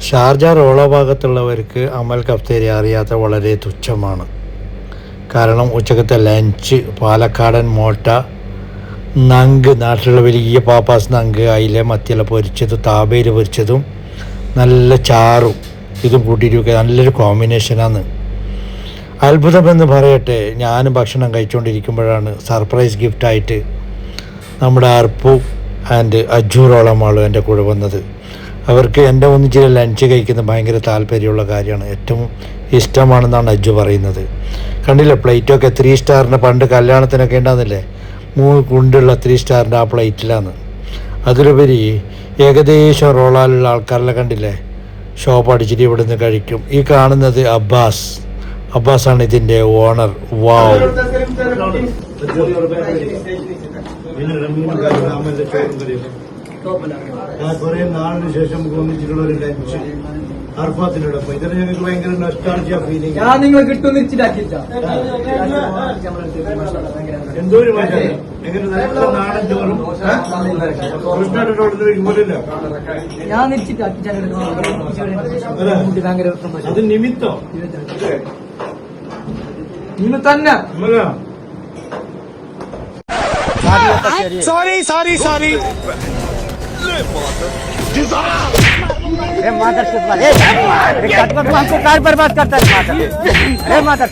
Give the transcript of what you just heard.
Sharjah Rolla ഭാഗത്തുള്ളവർക്ക് അമൽ കഫ്തേരി അറിയാത്ത വളരെ തുച്ഛമാണ്. കാരണം ഉച്ചക്കത്തെ ലഞ്ച് പാലക്കാടൻ മോട്ട, നങ്ക്, നാട്ടിലുള്ള വലിയ പാപ്പാസ് നങ്ക്, അയില മത്തിയില പൊരിച്ചതും താബേര് പൊരിച്ചതും നല്ല ചാറും ഇതും കൂട്ടിയിട്ട് നല്ലൊരു കോമ്പിനേഷനാണ്. അത്ഭുതമെന്ന് പറയട്ടെ, ഞാനും ഭക്ഷണം കഴിച്ചുകൊണ്ടിരിക്കുമ്പോഴാണ് സർപ്രൈസ് ഗിഫ്റ്റായിട്ട് നമ്മുടെ അർപ്പു ആൻഡ് അജൂറോളമാളും എൻ്റെ കൂടെ വന്നത്. അവർക്ക് എൻ്റെ ഒന്നിച്ചിരി ലഞ്ച് കഴിക്കുന്നത് ഭയങ്കര താല്പര്യമുള്ള കാര്യമാണ്, ഏറ്റവും ഇഷ്ടമാണെന്നാണ് അജ്ജു പറയുന്നത്. കണ്ടില്ലേ പ്ലേറ്റൊക്കെ 3 സ്റ്റാറിൻ്റെ പണ്ട് കല്യാണത്തിനൊക്കെ ഉണ്ടാകുന്നില്ലേ, 3 കുണ്ടുള്ള 3 സ്റ്റാറിൻ്റെ ആ പ്ലേറ്റിലാണ്. അതിലുപരി ഏകദേശം റോളാലുള്ള ആൾക്കാരെല്ലാം കണ്ടില്ലേ ഷോപ്പ് അടിച്ചിട്ട് ഇവിടുന്ന് കഴിക്കും. ഈ കാണുന്നത് അബ്ബാസാണ് ഇതിൻ്റെ ഓണർ. വാവ്, കുറെ നാളിന് ശേഷം ഒന്നിച്ചിട്ടുള്ള ഒരു ലഞ്ച് അർഫാത്തിനോടൊപ്പം. ഇതിന് ഞങ്ങൾക്ക് ഭയങ്കര നൊസ്റ്റാൾജിയ ഫീലിംഗ്. എന്തോ ഒരു മജ, എങ്ങനെ നല്ല നാടൻ ചോറും അത് നിമിത്തം തന്നെ. സോറി हमको कार बर्बाद करता है माता।